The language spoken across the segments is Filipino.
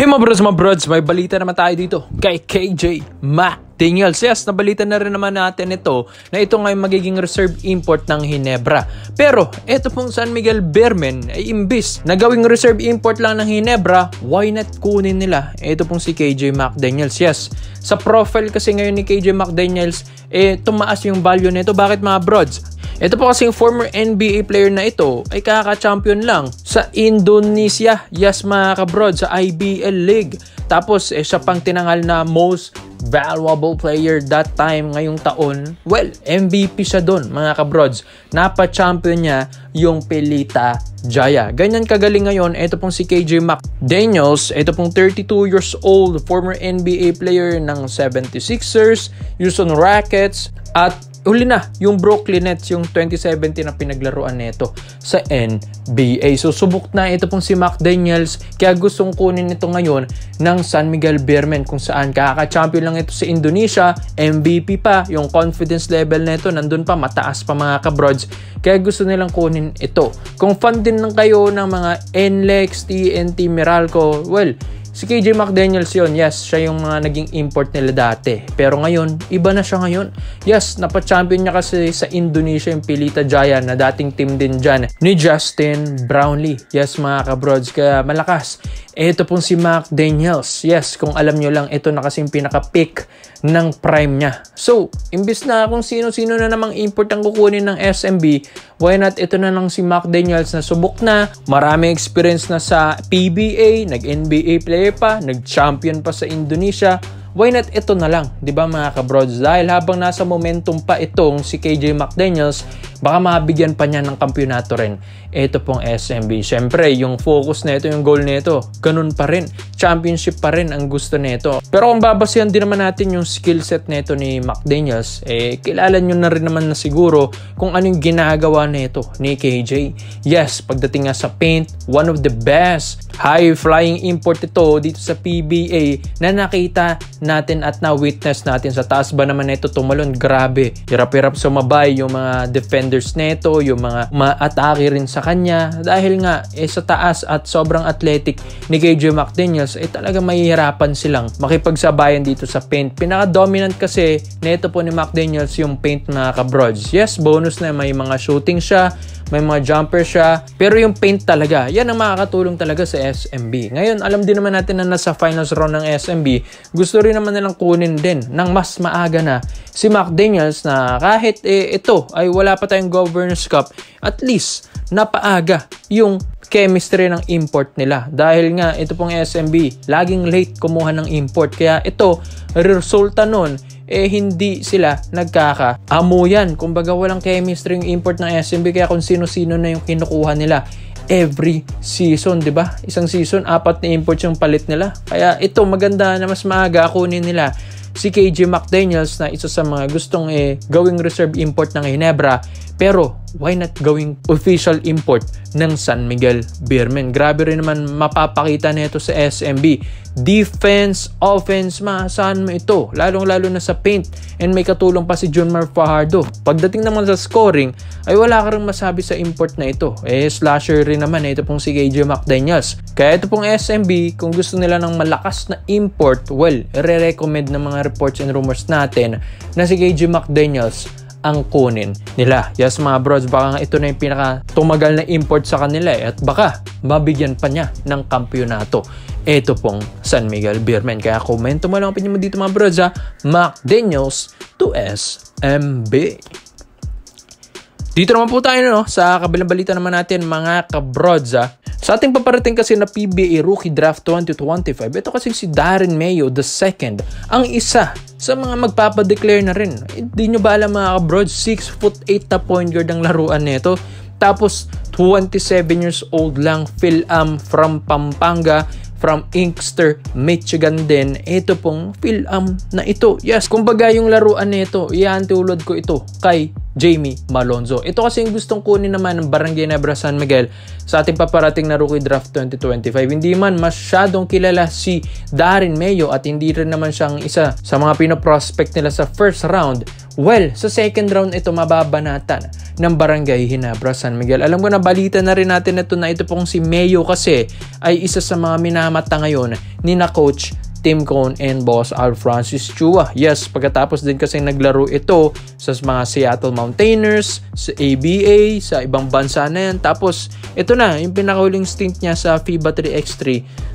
Hey mga brods, may balita naman tayo dito kay KJ McDaniels. Yes, nabalita na rin naman natin ito na ito ngayon magiging reserve import ng Ginebra. Pero ito pong San Miguel Beermen ay imbis na gawing reserve import lang ng Ginebra, why not kunin nila ito pong si KJ McDaniels? Yes, sa profile kasi ngayon ni KJ McDaniels, tumaas yung value nito. Bakit mga brods? Ito po kasing former NBA player na ito ay kaka-champion lang sa Indonesia. Yes mga kabrod, sa IBL League. Tapos siya pang tinangal na most valuable player that time ngayong taon. Well, MVP siya doon mga kabrods. Napa-champion niya yung Pelita Jaya. Ganyan kagaling ngayon. Ito pong si KJ McDaniels. Ito pong 32 years old, former NBA player ng 76ers, Houston Rockets, at huli na, yung Brooklyn Nets, yung 2017 na pinaglaruan nito sa NBA. So, subok na ito pong si McDaniels. Kaya gustong kunin ito ngayon ng San Miguel Beermen, kung saan kaka-champion lang ito sa Indonesia, MVP pa, yung confidence level nito nandun pa, mataas pa mga kabrods. Kaya gusto nilang kunin ito. Kung fan din lang kayo ng mga NLEX, TNT, Meralco, well, si KJ McDaniels yun. Yes, siya yung mga naging import nila dati. Pero ngayon, iba na siya ngayon. Yes, napa-champion niya kasi sa Indonesia yung Pelita Jaya na dating team din dyan ni Justin Brownlee. Yes, mga kabrods, kaya malakas. Ito pong si McDaniels. Yes, kung alam nyo lang, ito na kasi yung pinaka-pick ng prime niya. So, imbis na kung sino-sino na namang import ang kukunin ng SMB, why not ito na lang si McDaniels na subok na, marami experience na sa PBA, nag-NBA player pa, nag-champion pa sa Indonesia. Why not ito na lang, di ba mga kabrods? Dahil habang nasa momentum pa itong si KJ McDaniels, baka mabigyan pa niya ng kampyonato rin ito pong SMB. Siyempre, yung focus na ito, yung goal na ito, ganun pa rin. Championship pa rin ang gusto nito. Pero kung babasihan din naman natin yung skill set nito ni McDaniels, kilala nyo na rin naman na siguro kung ano yung ginagawa nito ni KJ. Yes, pagdating nga sa paint, one of the best high-flying import ito dito sa PBA na nakita natin at na-witness natin. Sa taas ba naman nito tumalon? Grabe. Hirap-hirap sumabay yung mga defenders nito, yung mga ma-atake rin sa kanya. Dahil nga, sa taas at sobrang athletic ni KJ McDaniels, talaga mahihirapan silang makipagsabayan dito sa paint. Pinaka-dominant kasi nito po ni McDaniels yung paint mga kabrods. Yes, bonus na may mga shooting siya, may mga jumper siya, pero yung paint talaga, yan ang makakatulong talaga sa SMB. Ngayon, alam din naman natin na nasa finals round ng SMB, gusto rin naman nilang kunin din ng mas maaga na si McDaniels na kahit ito ay wala pa tayong Governors Cup, at least napaaga yung chemistry ng import nila. Dahil nga ito pong SMB, laging late kumuha ng import. Kaya ito, resulta nun, hindi sila nagkaka-amuyan. Kumbaga walang chemistry yung import ng SMB, kaya kung sino-sino na yung kinukuha nila every season, di ba? Isang season, 4 na import yung palit nila. Kaya ito, maganda na mas maaga kunin nila si KJ McDaniels na isa sa mga gustong gawing reserve import ng Ginebra. Pero why not gawing official import ng San Miguel Beermen? Grabe rin naman mapapakita nito sa SMB. Defense, offense, maasahan mo ito. Lalong-lalo na sa paint. And may katulong pa si Junmar Fajardo. Pagdating naman sa scoring, ay wala ka rin masabi sa import na ito. Slasher rin naman ito pong si KJ McDaniels. Kaya ito pong SMB, kung gusto nila ng malakas na import, well, re-recommend ng mga reports and rumors natin na si KJ McDaniels ang kunin nila. Yes mga brods, baka nga ito na yung pinaka-tumagal na import sa kanila at baka mabigyan pa niya ng kampyonato ito pong San Miguel Beermen. Kaya komento mo lang ang opinion mo dito mga brods ha. McDaniels to SMB. Dito naman po tayo sa kabilang balita naman natin mga kabrods ha. Sa ating paparating kasi na PBA Rookie Draft 2025, ito kasi si Darren Mayo II, ang isa sa mga magpapadeclare na rin. Hindi nyo ba alam mga kabrods, 6'8" na point guard ang laruan nito. Tapos 27 years old lang, Phil-Am from Pampanga, from Inkster, Michigan din. Ito pong Phil-Am na ito. Yes, kumbaga yung laruan nito, iantulad ko ito kay Jamie Malonzo. Ito kasi yung gustong kunin naman ng Barangay Ginebra San Miguel sa ating paparating na rookie draft 2025. Hindi man masyadong kilala si Darren Mayo at hindi rin naman siyang isa sa mga pinoprospect nila sa first round. Well, sa second round ito mababanatan ng Barangay Ginebra San Miguel. Alam ko na balita na rin natin ito pong si Mayo kasi ay isa sa mga minamata ngayon ni na Coach Tim Cone and Boss Al Francis Chua. Yes, pagkatapos din kasi naglaro ito sa mga Seattle Mountaineers, sa ABA, sa ibang bansa na yan. Tapos, ito na, yung pinakahuling stint niya sa FIBA 3x3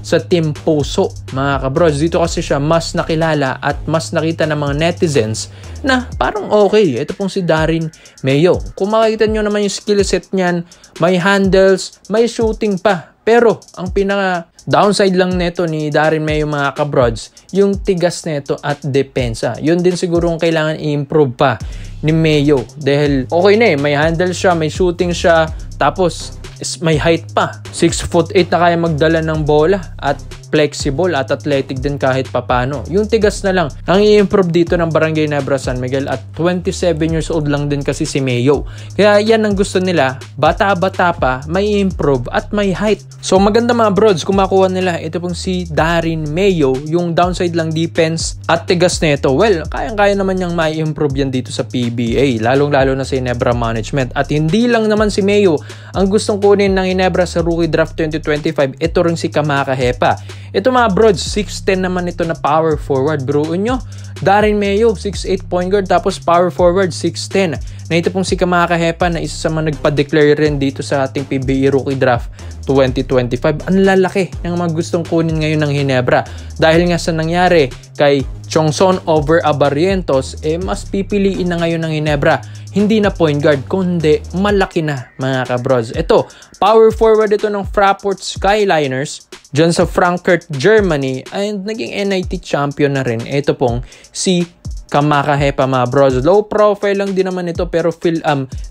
sa Team Poso, mga kabros. Dito kasi siya mas nakilala at mas nakita ng mga netizens na parang okay. Ito pong si Darren Mayo. Kung makikita nyo naman yung skill set niyan, may handles, may shooting pa. Pero, ang pinaka downside lang neto ni Darren Mayo mga kabrods, yung tigas neto at depensa. Yun din siguro ang kailangan i-improve pa ni Mayo. Dahil okay na may handle siya, may shooting siya, tapos may height pa. 6'8" na kaya magdala ng bola at flexible at athletic din kahit papano. Yung tigas na lang ang i-improve dito ng Barangay Ginebra San Miguel at 27 years old lang din kasi si Mayo. Kaya yan ang gusto nila, bata-bata pa, may improve at may height. So maganda mga brods kung makuha nila ito pong si Darren Mayo, yung downside lang defense at tigas nito. Well, kayang-kaya naman niyang may improve yan dito sa PBA, lalong-lalo na sa Ginebra management. At hindi lang naman si Mayo ang gustong kunin ng Ginebra sa rookie draft 2025, ito rin si Kamaka Hepa. Ito mga brods, 6'10 naman ito na power forward. Biruin nyo, Darren Mayo, 6'8 point guard, tapos power forward, 6'10. Na ito pong si Kamaka Hepa na isa sa mga nagpa-declare rin dito sa ating PBA Rookie Draft 2025. Ang lalaki ng mga gustong kunin ngayon ng Ginebra. Dahil nga sa nangyari kay Chongson over Abarrientos, mas pipiliin na ngayon ng Ginebra. Hindi na point guard, kundi malaki na mga kabrods. Ito, power forward ito ng Fraport Skyliners dyan sa Frankfurt, Germany, and naging NIT champion na rin. Ito pong si Kamaka Hepa mga bros. Low profile lang din naman ito pero feel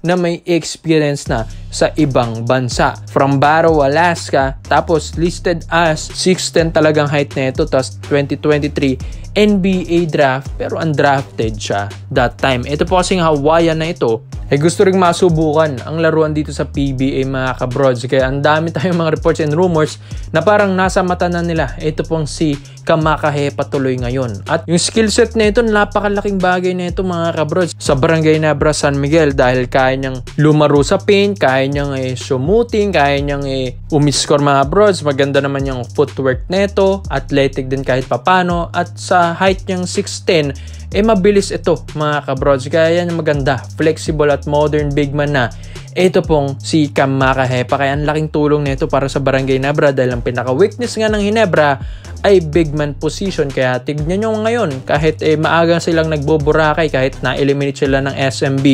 na may experience na sa ibang bansa. From Barrow, Alaska, tapos listed as 6'10 talagang height na ito, tapos 2023 NBA draft pero undrafted siya that time. Ito po kasing Hawaiian na ito gusto ring masubukan ang laruan dito sa PBA mga kabrods. Kaya ang dami tayong mga reports and rumors na parang nasa mata na nila. Ito pong si Kamaka Hepa tuloy ngayon. At yung skill set na ito, napakalaking bagay na ito mga kabrods sa Barangay Ginebra San Miguel dahil kaya niyang lumaro sa paint, kaya niyang shooting, kaya niyang umiscore mga brods. Maganda naman yung footwork nito, athletic din kahit papano, at sa height niyang 6'10", mabilis ito mga kabrods. Kaya yan maganda, flexible at modern big man na. Ito pong si Kamaka Hepa. Kaya ang laking tulong nito para sa Barangay Ginebra dahil ang pinaka-weakness nga ng Ginebra ay big man position. Kaya tignan nyo ngayon, kahit maaga silang nagboborakay, kahit na-eliminate sila ng SMB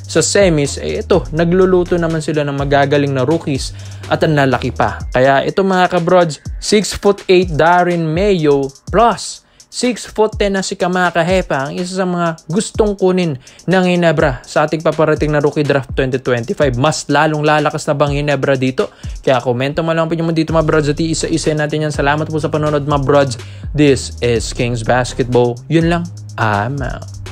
sa semis, ito, nagluluto naman sila ng magagaling na rookies at ang lalaki pa. Kaya ito mga kabrods, 6'8" Darren Mayo plus 6'10" na si Kamaka Hepa ang isa sa mga gustong kunin ng Ginebra sa ating paparating na Rookie Draft 2025. Mas lalong lalakas na bang Ginebra dito? Kaya komento mo lang po nyo dito mga brods at iisa-isa natin yan. Salamat po sa panonood mga brods. This is Kings Basketball. Yun lang. I'm out.